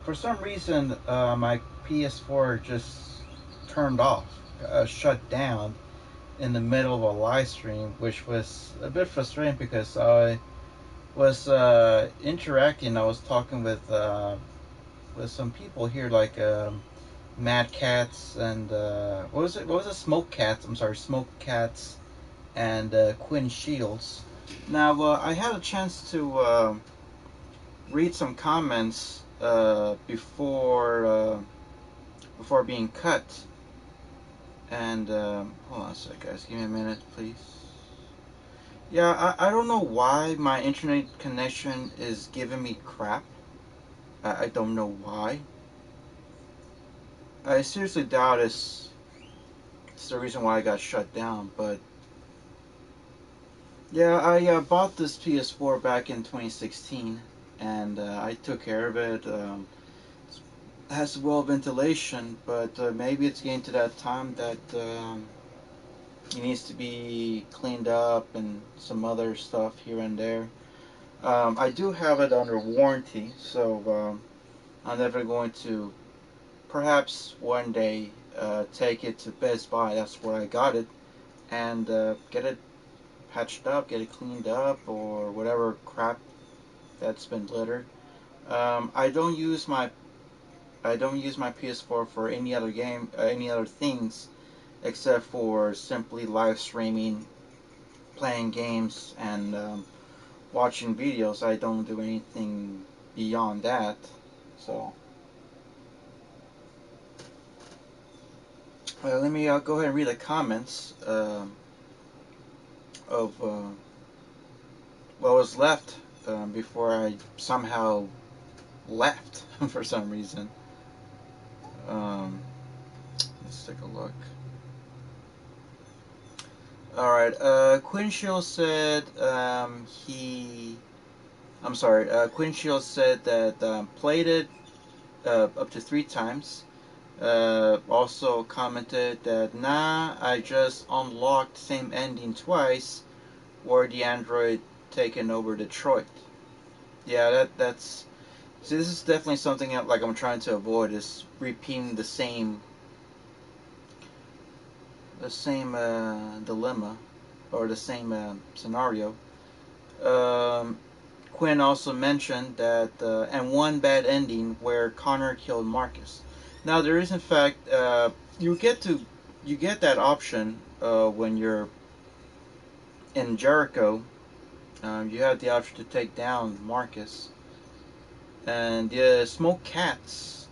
For some reason, my PS4 just turned off, shut down in the middle of a live stream, which was a bit frustrating because I was interacting. I was talking with some people here, like Mad Cats and what was it? What was it? Smoke Cats. I'm sorry, Smoke Cats and Quinn Shields. Now, I had a chance to read some comments before being cut. And hold on a sec, guys. Give me a minute, please. Yeah, I don't know why my internet connection is giving me crap. I don't know why. I seriously doubt it's the reason why I got shut down. But yeah, I bought this PS4 back in 2016, and I took care of it. It has well ventilation, but maybe it's getting to that time that it needs to be cleaned up and some other stuff here and there. I do have it under warranty, so I'm never going to. Perhaps one day take it to Best Buy. That's where I got it, and get it patched up, get it cleaned up, or whatever crap that's been littered. I don't use my PS4 for any other game, any other things, except for simply live streaming, playing games, and watching videos. I don't do anything beyond that. So let me go ahead and read the comments of what was left before I somehow left for some reason. Um, let's take a look. All right. Quinchil said he. I'm sorry. Quinchil said that played it up to 3 times. Also commented that nah, I just unlocked same ending twice, where the android taken over Detroit. Yeah, that's. See, this is definitely something that, like, I'm trying to avoid is repeating the same dilemma or the same scenario. Um, Quinn also mentioned that and one bad ending where Connor killed Marcus. Now there is in fact you get to you get that option when you're in Jericho. You have the option to take down Marcus. And the Smoke Cats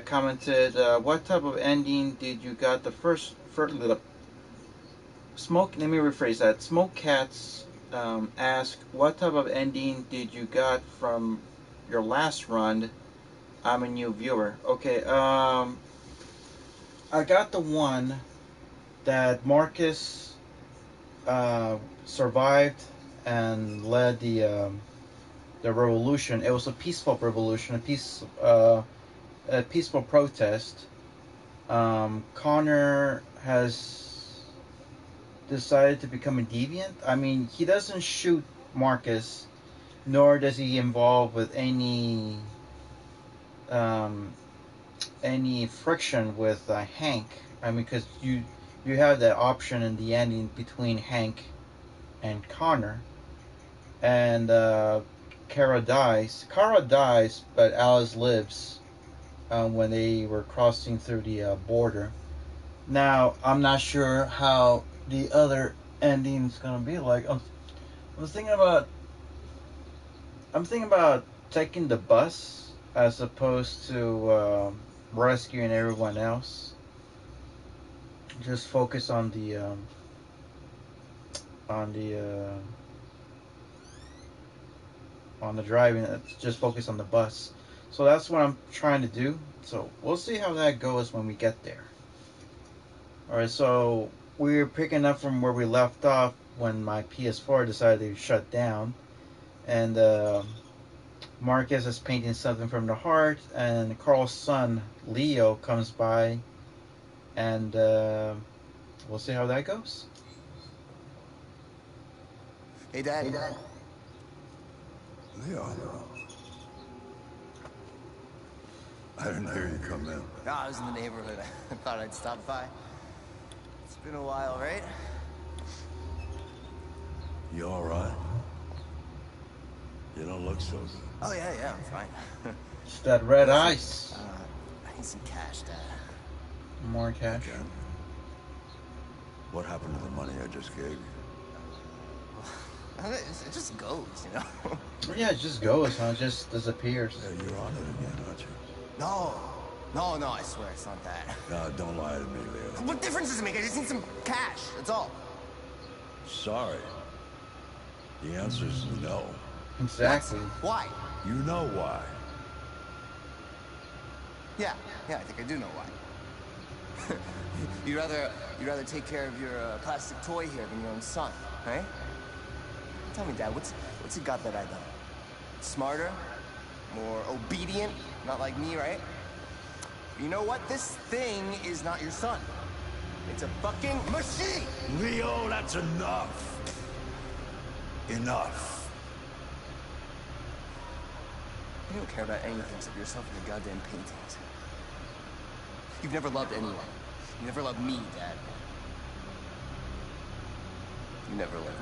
commented, "What type of ending did you got the first Smoke? Let me rephrase that. Smoke Cats asked, "What type of ending did you got from your last run?" I'm a new viewer. Okay, I got the one that Marcus survived and led the revolution. It was a peaceful revolution, a peaceful protest. Connor has decided to become a deviant. I mean, he doesn't shoot Marcus, nor does he involve with um, any friction with Hank. I mean, because you have that option in the ending between Hank and Connor, and Kara dies. Kara dies, but Alice lives when they were crossing through the border. Now, I'm not sure how the other ending's gonna be like. I'm thinking about I'm thinking about taking the bus as opposed to rescuing everyone else. Just focus on the on the driving. Just focus on the bus. So that's what I'm trying to do. So we'll see how that goes when we get there. All right. So we're picking up from where we left off when my PS4 decided to shut down, and Marcus is painting something from the heart, and Carl's son Leo comes by, and we'll see how that goes. Hey, Dad. Leo. didn't hear you come in. No, I was in the neighborhood. I thought I'd stop by. It's been a while, right? You all right? You don't look so good. Oh, yeah, I'm fine. It's that red Listen, ice. I need some cash, Dad. More cash. Again? What happened to the money I just gave you? It just goes, you know? Yeah, it just goes, huh? It just disappears. Yeah, you're on it again, aren't you? No, I swear it's not that. No, don't lie to me, Leo. What difference does it make? I just need some cash, that's all. Sorry. The answer's no. Exactly. Why? You know why. Yeah, I think I do know why. you'd rather take care of your plastic toy here than your own son, right? Tell me, Dad, what's it got that I don't? Smarter? More obedient? Not like me, right? You know what? This thing is not your son. It's a fucking machine! Leo, that's enough. Enough. You don't care about anything except yourself and your goddamn paintings. You've never loved anyone. You never loved me, Dad. You never loved me.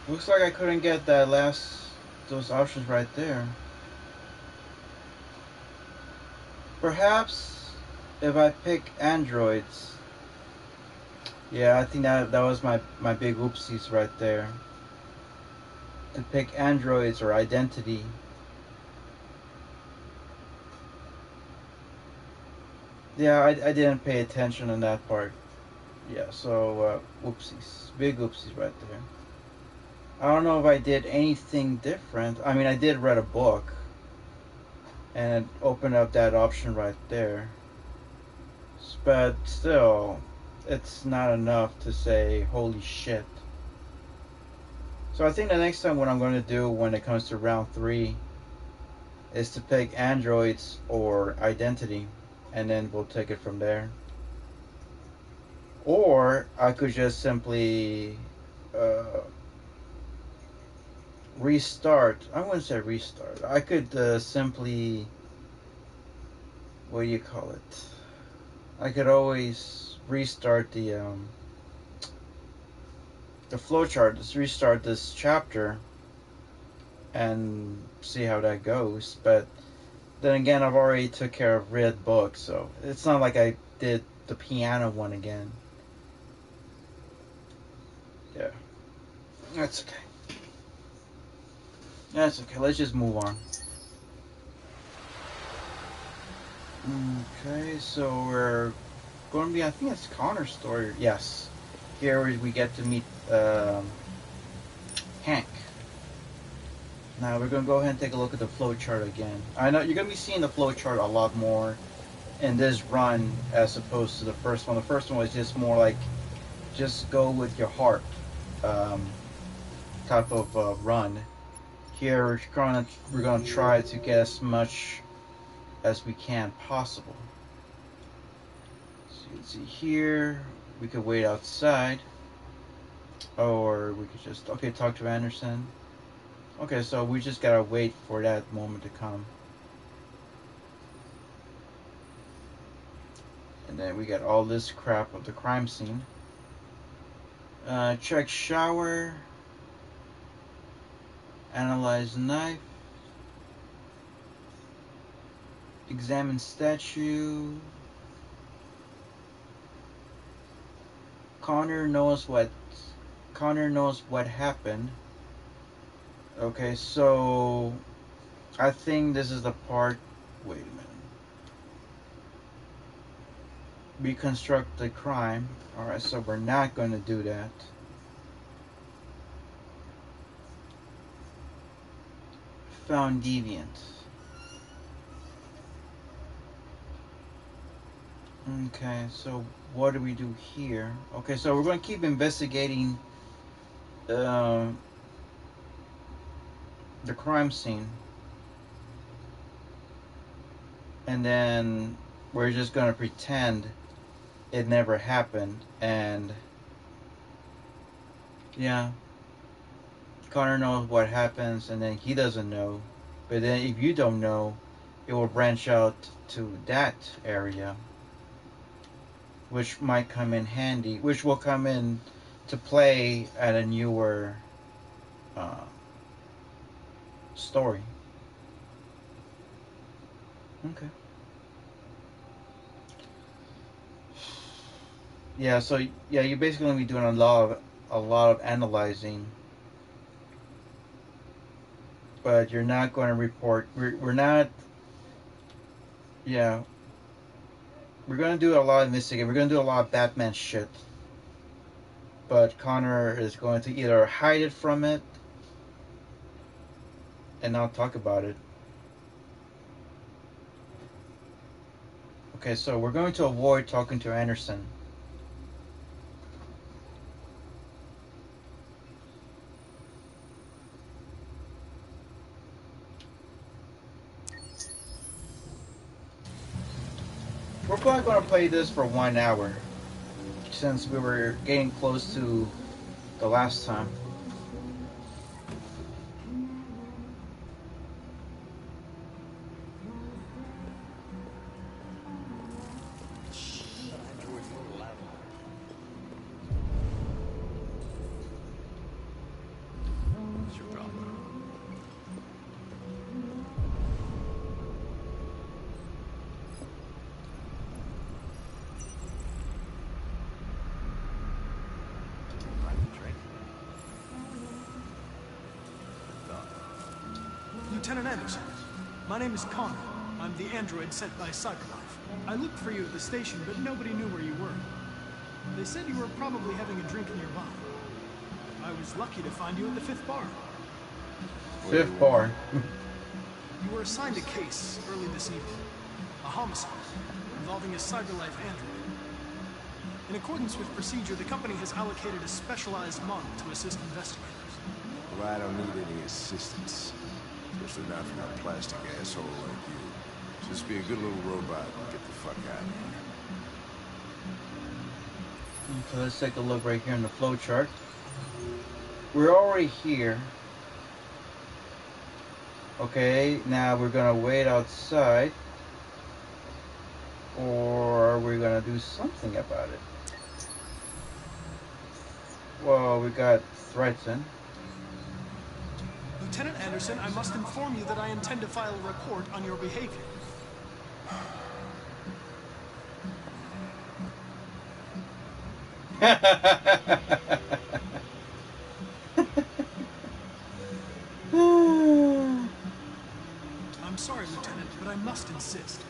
Looks like I couldn't get those options right there. Perhaps if I pick androids. Yeah, I think that was my big oopsies right there. To pick androids or identity. Yeah, I didn't pay attention on that part. Yeah, so oopsies. Big oopsies right there. I don't know if I did anything different. I mean, I did read a book. And it opened up that option right there. But still, it's not enough to say, holy shit. So I think the next time what I'm going to do when it comes to round 3 is to pick androids or identity. And then we'll take it from there. Or I could just simply restart. I wouldn't say restart. I could simply, what do you call it? I could always restart the flowchart. Just restart this chapter and see how that goes. But then again, I've already took care of red book, so it's not like I did the piano one again. Yeah, that's okay. That's okay. Let's just move on. Okay, so we're going to be, I think it's Connor's story. Yes. Here we get to meet Hank. Now we're going to go ahead and take a look at the flowchart again. I know you're going to be seeing the flowchart a lot more in this run as opposed to the first one. The first one was just more like, just go with your heart type of run. Here we're gonna try to get as much as we can possible. So you can see here, we could wait outside, or we could just talk to Anderson. Okay, so we just gotta wait for that moment to come. And then we got all this crap of the crime scene. Check shower. Analyze knife. Examine statue. Connor knows what happened. Okay, so I think this is the part. Wait a minute. Reconstruct the crime. Alright, so we're not going to do that. Found deviant. Okay, so what do we do here? Okay, so we're going to keep investigating um, the crime scene, and then we're just going to pretend it never happened. And yeah, Connor knows what happens, and then he doesn't know. But then if you don't know, it will branch out to that area, which might come in handy, which will come in to play at a newer uh, story. Okay. Yeah. So yeah, you're basically gonna be doing a lot of analyzing, but you're not going to report. We're not. Yeah. We're gonna do a lot of investigating. We're gonna do a lot of Batman shit. But Connor is going to either hide it from it and not talk about it. Okay, so we're going to avoid talking to Anderson. We're probably going to play this for 1 hour since we were getting close to the last time. What's your problem? Like a drink? Lieutenant Anderson, my name is Connor. I'm the android sent by CyberLife. I looked for you at the station, but nobody knew where you were. They said you were probably having a drink nearby. I was lucky to find you at the 5th bar. Fifth bar. You were assigned a case early this evening. A homicide involving a CyberLife android. In accordance with procedure, the company has allocated a specialized model to assist investigators. Well, I don't need any assistance. Especially not from a plastic asshole like you. Just be a good little robot and get the fuck out of here. So let's take a look right here in the flow chart. We're already here. Okay, now we're gonna wait outside. Or are we gonna do something about it? Well, we got threats in. Lieutenant Anderson, I must inform you that I intend to file a report on your behavior. I'm sorry, Lieutenant, but I must insist.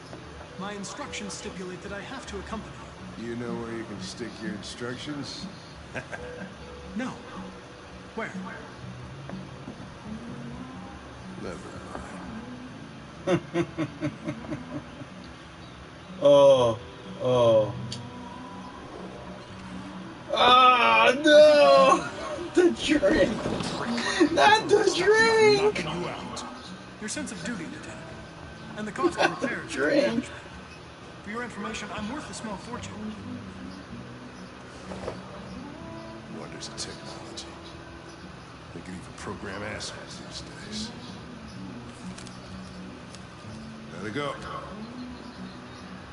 My instructions stipulate that I have to accompany you. You know where you can stick your instructions? No. Where? Never mind. Oh, oh. Ah, no! The drink! Not the drink! Knocking you out. Your sense of duty, Lieutenant. And the cost of repairs. Drink. For your information, I'm worth a small fortune. Wonders of technology. They can even program assholes these days. There they go.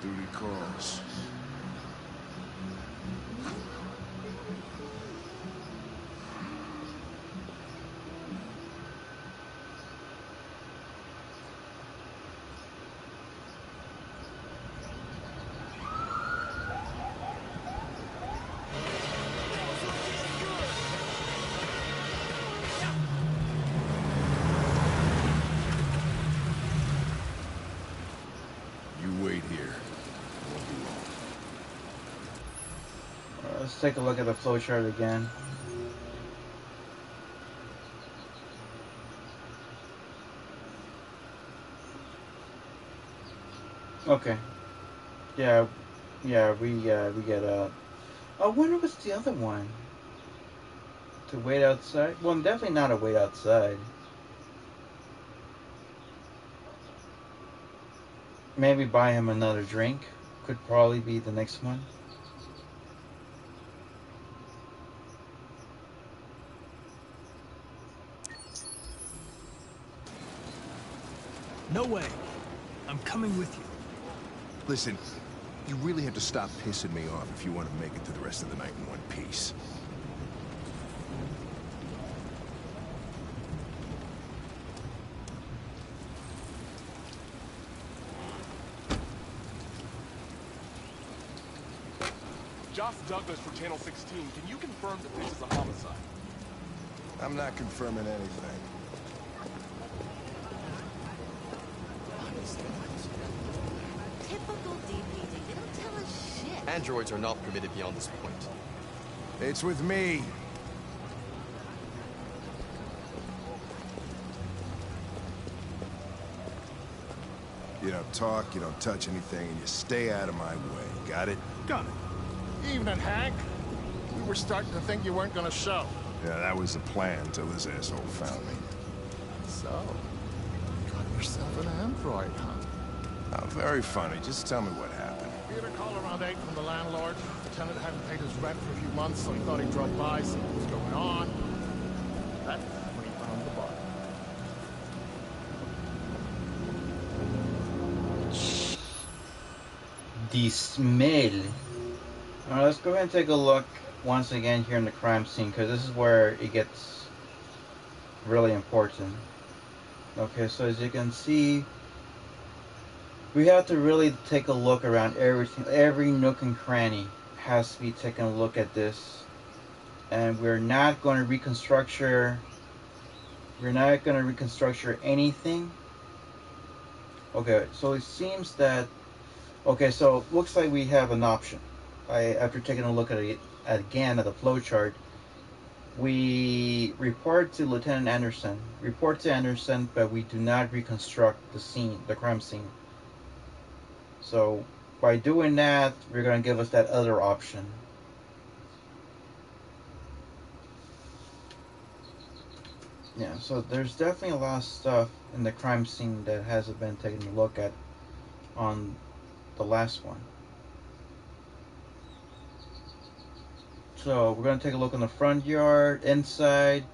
Duty calls. You wait here. Won't be long. Let's take a look at the flowchart again. Okay. Yeah, Yeah, we get I wonder what's the other one. To wait outside? Well, definitely not a wait outside. Maybe buy him another drink. Could probably be the next one. No way. I'm coming with you. Listen, you really have to stop pissing me off if you want to make it to the rest of the night in one piece. Josh Douglas for Channel 16. Can you confirm that this is a homicide? I'm not confirming anything. Typical DPD. They don't tell us shit. Androids are not permitted beyond this point. It's with me. You don't talk, you don't touch anything, and you stay out of my way. Got it? Got it. Evening, Hank. We were starting to think you weren't gonna show. Yeah, that was the plan until this asshole found me. So, got yourself an android, huh? Oh, very funny. Just tell me what happened. We had a call around 8 from the landlord. The tenant hadn't paid his rent for a few months, so he thought he'd drop by, see what was going on. That's when he found the body. The smell. Alright, let's go ahead and take a look once again here in the crime scene, because this is where it gets really important. Okay, so as you can see, we have to really take a look around everything. Every nook and cranny has to be taking a look at this. And we're not going to reconstruct anything. Okay, so it seems that, okay, so looks like we have an option. After taking a look at it again at the flowchart, we report to Lieutenant Anderson. Report to Anderson, but we do not reconstruct the scene, the crime scene. So by doing that, we're going to give us that other option. Yeah, so there's definitely a lot of stuff in the crime scene that hasn't been taken a look at on the last one. So we're going to take a look in the front yard, inside,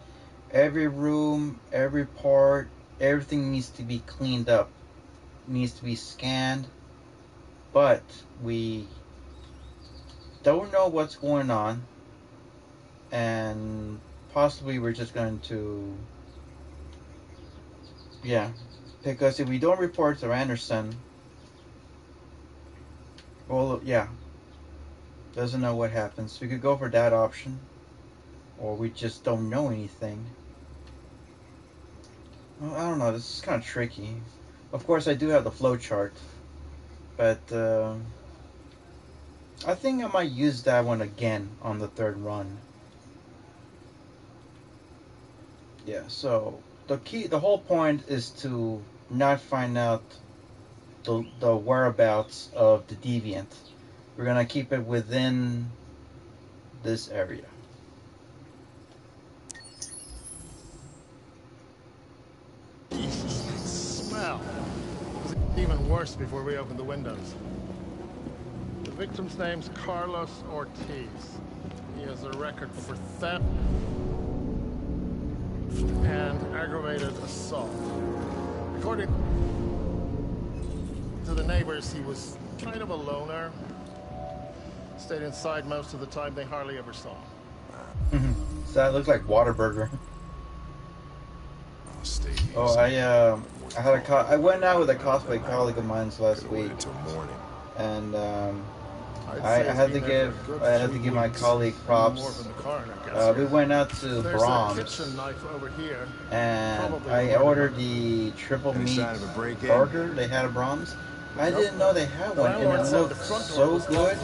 every room, every part, everything needs to be cleaned up, needs to be scanned, but we don't know what's going on, and possibly we're just going to, because if we don't report to Anderson, well, doesn't know what happens. We could go for that option, or we just don't know anything. Well, I don't know, this is kind of tricky. Of course, I do have the flow chart, but I think I might use that one again on the third run. Yeah, so the whole point is to not find out the whereabouts of the deviant. We're gonna keep it within this area. Smell. It was even worse before we opened the windows. The victim's name's Carlos Ortiz. He has a record for theft and aggravated assault. According to the neighbors, he was kind of a loner. Stayed inside most of the time. They hardly ever saw him. So that looks like Whataburger. Oh, I went out with a cosplay colleague of mine last week, and I had to give my colleague props. We went out to Brahms, and I ordered the triple meat burger they had at Brahms. I didn't know they had one, and it looked so good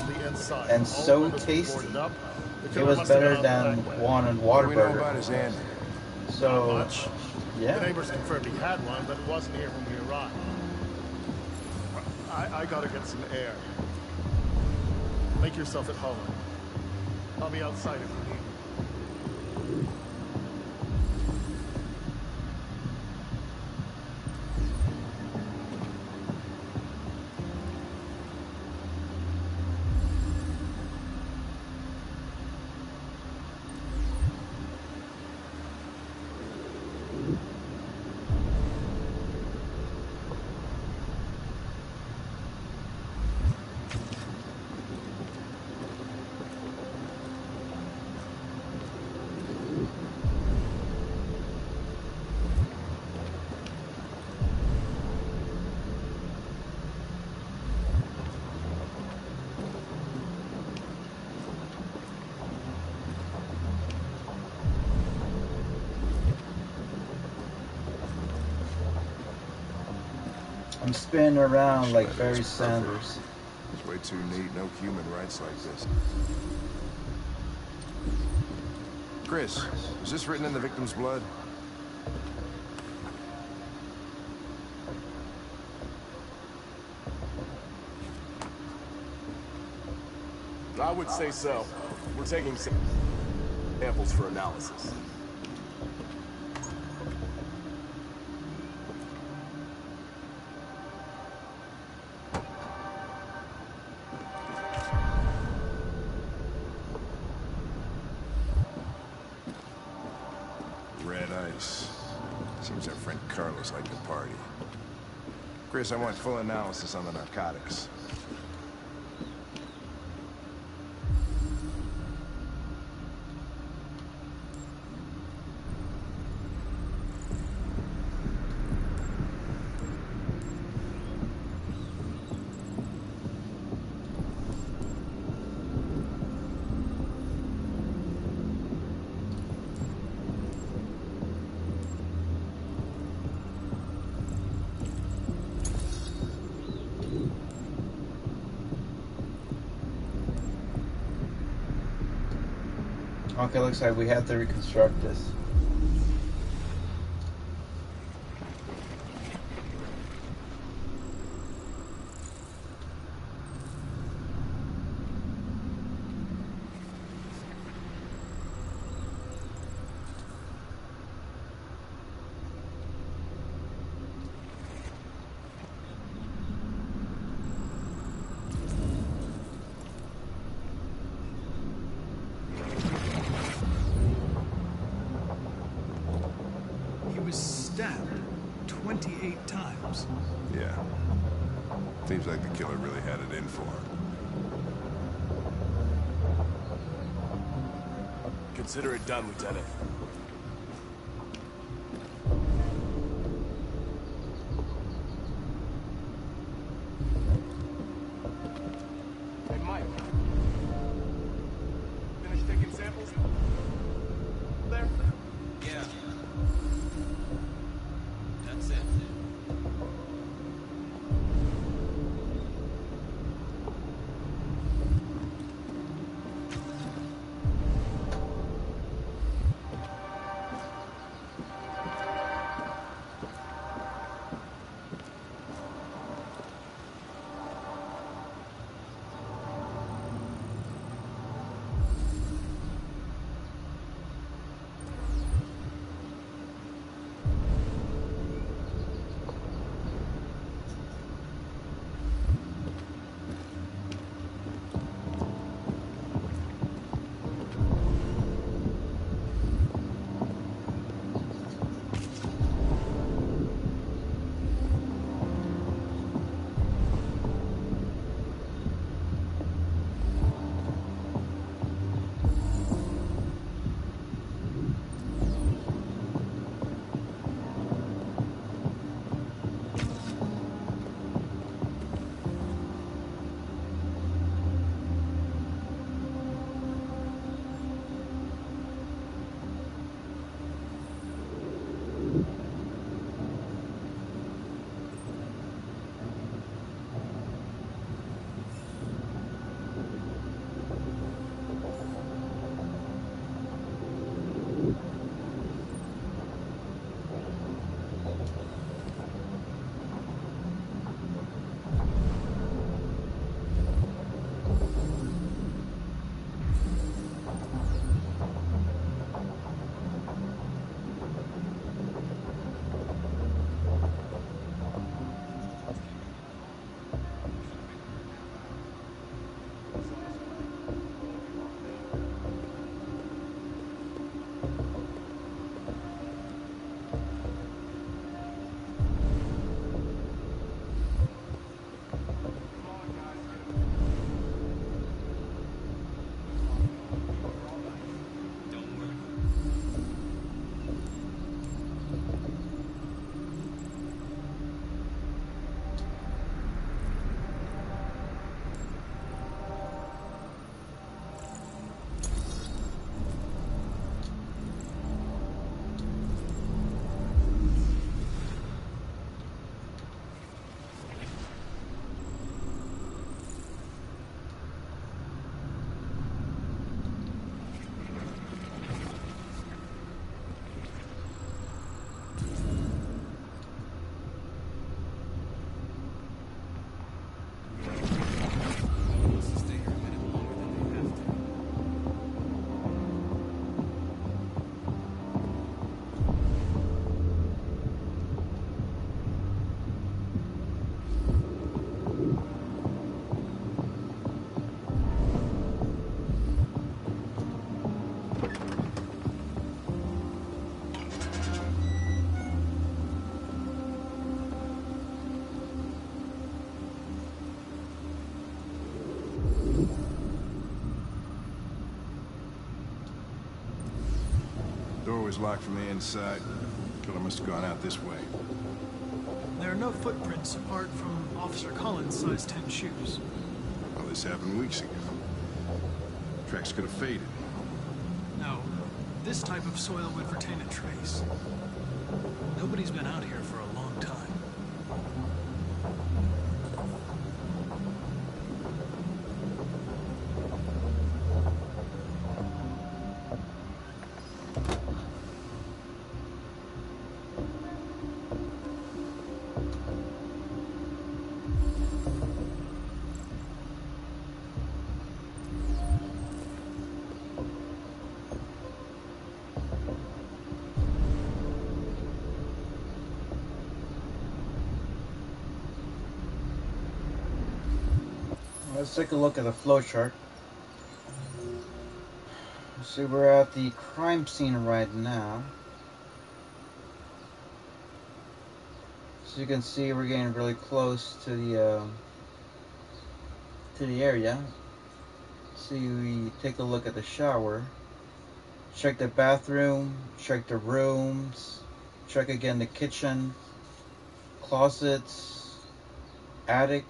and so tasty. It was better than one in Whataburger. So, yeah. The neighbors confirmed he had one, but it wasn't here when we arrived. I gotta get some air. Make yourself at home. I'll be outside if you need. I'm spinning around like Barry Sanders. It's way too neat. No human writes like this. Chris, is this written in the victim's blood? I would say so. We're taking samples for analysis. Red ice. Seems our friend Carlos liked the party. Chris, I want full analysis on the narcotics. Okay, looks like we have to reconstruct this. He was stabbed 28 times. Yeah. Seems like the killer really had it in for him. Consider it done, Lieutenant. Hey, Mike. Finish taking samples? There? Yeah. That's it. door's locked from the inside. Killer must have gone out this way. There are no footprints apart from Officer Collins' size 10 shoes. Well, this happened weeks ago. Tracks could have faded. No, this type of soil would retain a trace. Nobody's been out here for a long time. Let's take a look at the flowchart. See, we're at the crime scene right now. So you can see we're getting really close to the area. See, we take a look at the shower. Check the bathroom. Check the rooms. Check again the kitchen, closets, attic.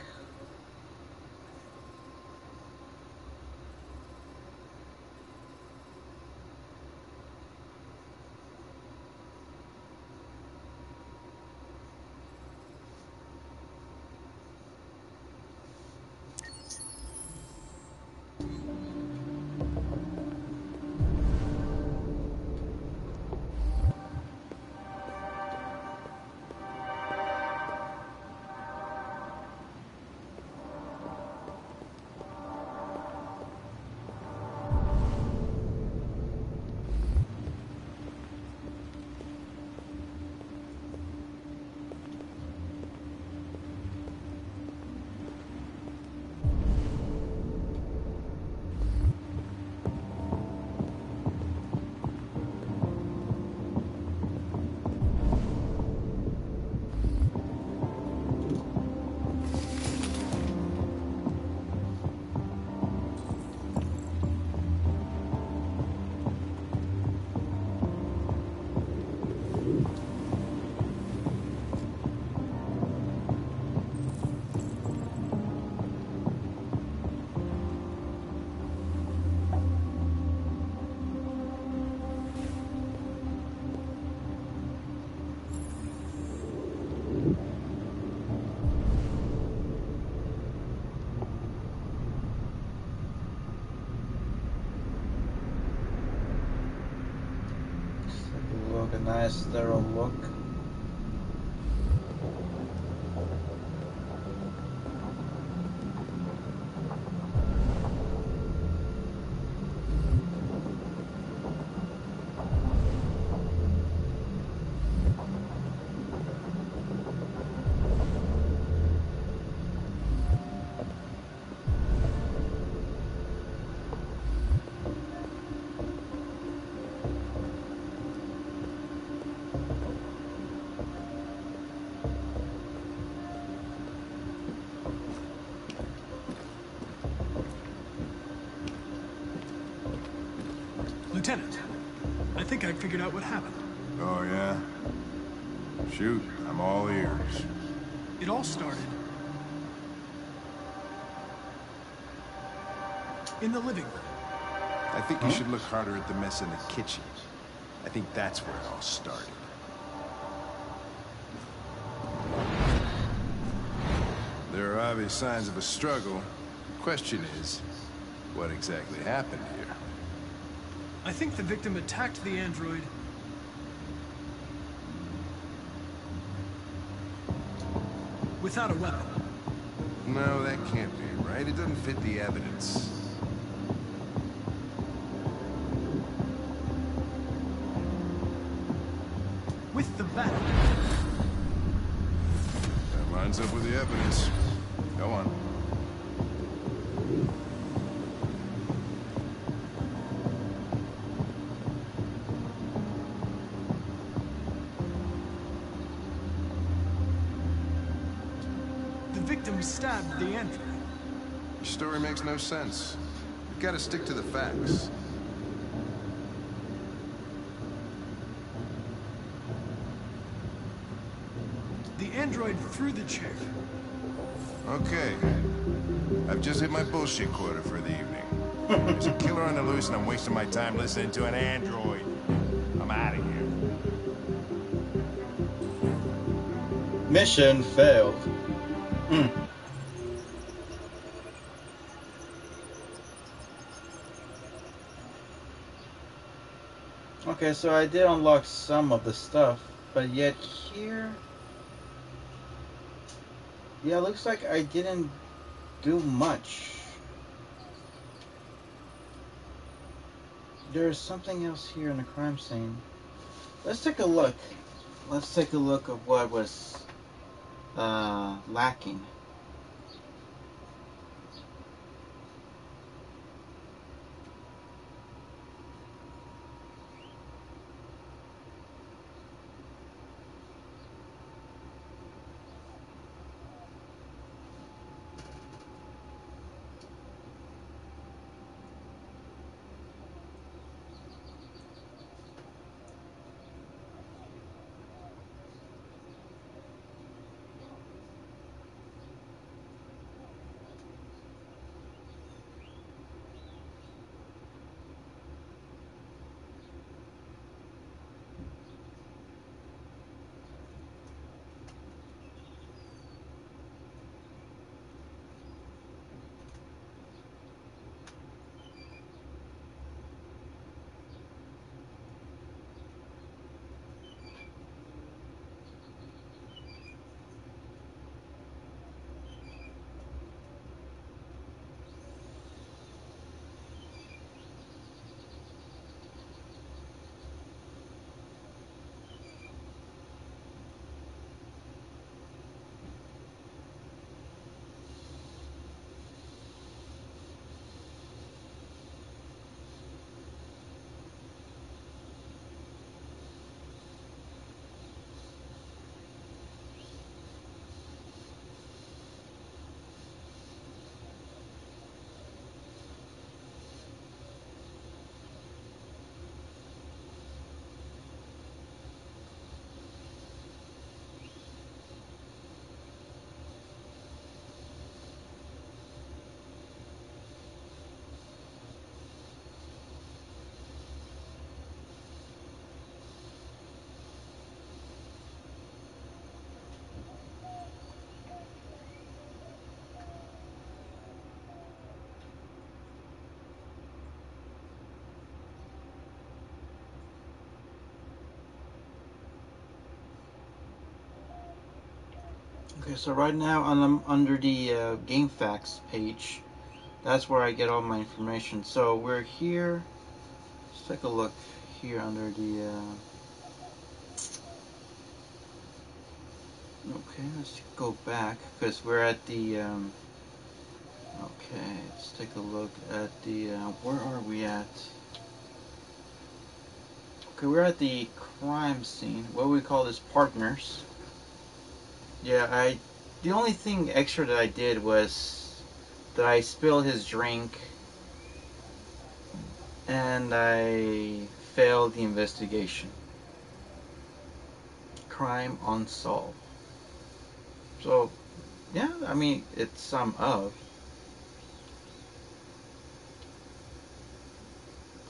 A nice thorough look. Lieutenant, I think I figured out what happened. Oh, yeah? Shoot, I'm all ears. It all started in the living room. I think you should look harder at the mess in the kitchen. I think that's where it all started. There are obvious signs of a struggle. The question is, what exactly happened here? I think the victim attacked the android without a weapon. No, that can't be right. It doesn't fit the evidence. With the bat. That lines up with the evidence. Go on. Stabbed the android. Your story makes no sense. You've got to stick to the facts. android through the chair. Okay. I've just hit my bullshit quota for the evening. There's a killer on the loose and I'm wasting my time listening to an android. I'm out of here. Mission failed. Okay, so I did unlock some of the stuff, but yet here... Yeah, looks like I didn't do much. There's something else here in the crime scene. Let's take a look. Let's take a look at what was lacking. Okay, so right now under the game facts page, that's where I get all my information. So we're here. Let's take a look here under the. Okay, let's go back because we're at the. Okay, let's take a look at the. Where are we at? Okay, we're at the crime scene. What we call this partners. Yeah, the only thing extra that I did was that I spilled his drink and I failed the investigation. Crime unsolved. So, yeah, I mean, it's some of.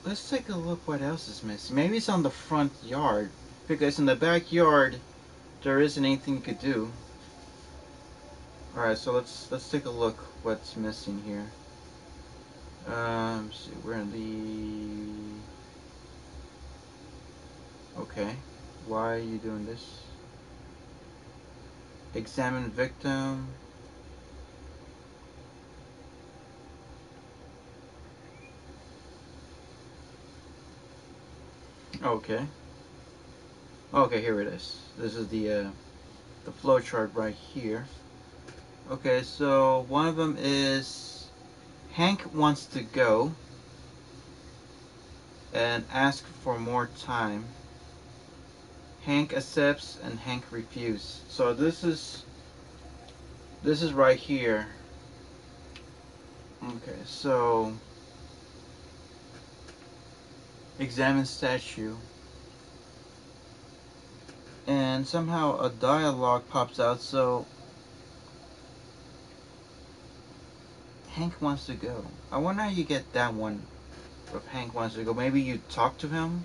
Let's take a look what else is missing. Maybe it's on the front yard, because in the backyard there isn't anything you could do. Alright, so let's take a look what's missing here. Let's see, we're in the... Okay, why are you doing this? Examine victim. Okay. Okay, here it is. This is the flow chart right here. Okay, so one of them is Hank wants to go and ask for more time. Hank accepts and Hank refuses. So this is right here. Okay, so examine statue. and somehow a dialogue pops out. So Hank wants to go. I wonder how you get that one. If Hank wants to go, maybe you talk to him.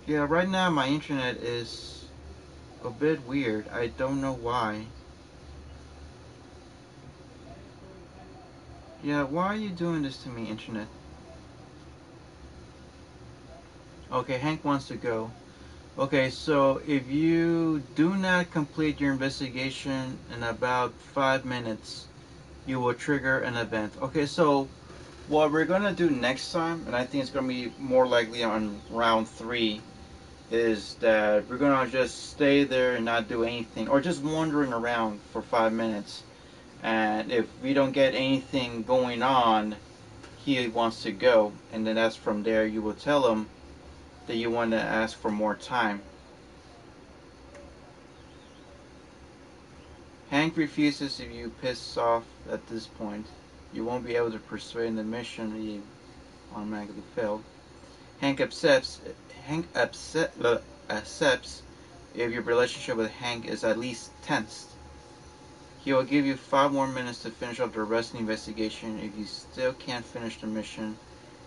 Yeah, right now my internet is a bit weird. I don't know why. Yeah, why are you doing this to me, internet? Okay, Hank wants to go. Okay, so if you do not complete your investigation in about 5 minutes, you will trigger an event. Okay, so what we're gonna do next time, and I think it's gonna be more likely on round 3, is that we're gonna just stay there and not do anything, or just wandering around for 5 minutes. And if we don't get anything going on, he wants to go, and then that's from there. You will tell him that you want to ask for more time. Hank refuses if you piss off at this point. You won't be able to persuade the mission. You automatically failed. Hank accepts. Accepts if your relationship with Hank is at least tensed. He will give you 5 more minutes to finish up the rest of the investigation. If you still can't finish the mission,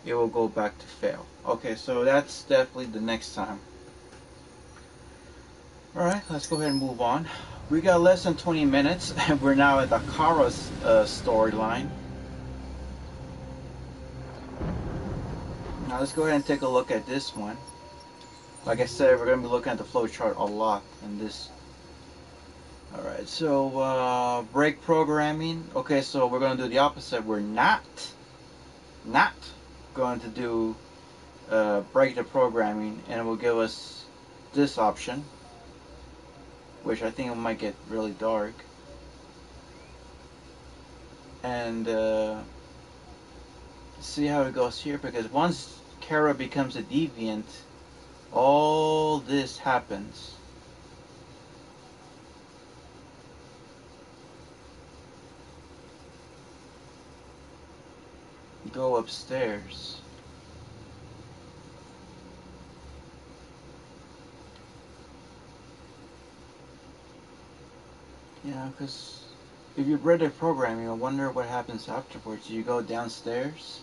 it will go back to fail. Okay, so that's definitely the next time. Alright, let's go ahead and move on. We got less than 20 minutes, and we're now at the Kara's storyline. Now let's go ahead and take a look at this one. Like I said, we're going to be looking at the flowchart a lot in this. Alright, so break programming. Okay, so we're going to do the opposite. We're not going to do break the programming, and it will give us this option, which I think it might get really dark. And see how it goes here, because once Kara becomes a deviant, all this happens. Go upstairs. Yeah, because if you read the programming, I wonder what happens afterwards. You go downstairs.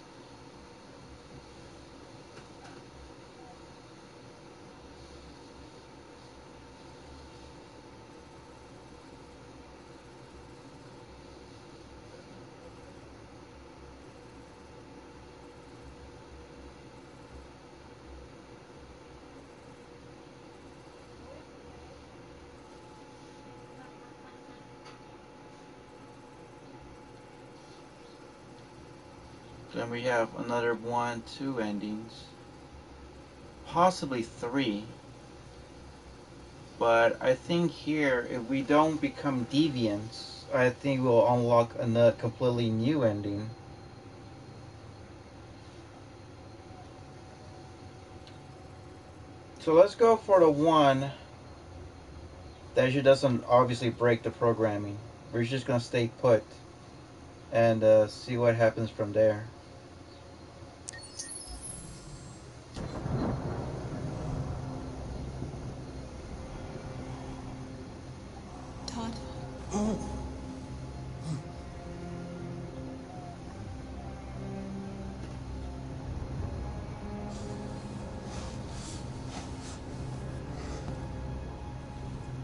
Then we have another 1, 2 endings. Possibly 3. But I think here, if we don't become deviants, I think we'll unlock a completely new ending. So let's go for the one that she doesn't obviously break the programming. We're just gonna stay put and see what happens from there. Todd?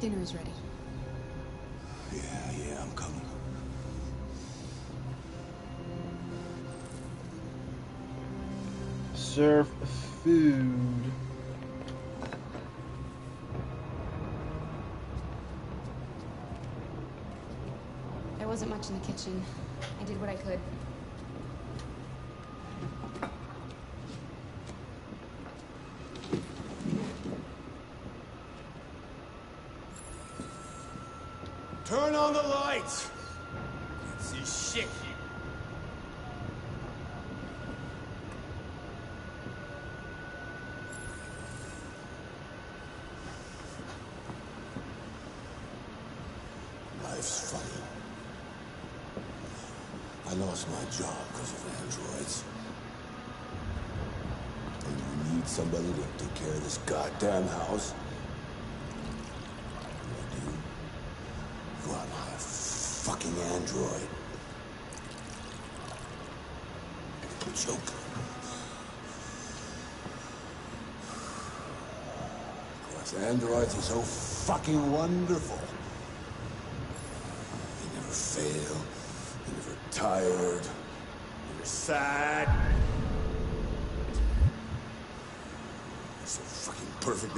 Dinner is ready. Yeah, I'm coming. Serve food. There wasn't much in the kitchen. I did what I could. Turn on the lights! Can't see shit. life's funny. I lost my job because of androids. And you need somebody to take care of this goddamn house. What do? Go out and hire a fucking android. Joke. Of course, androids are so fucking wonderful. They never fail. They're never tired. They're sad. They're so fucking perfect.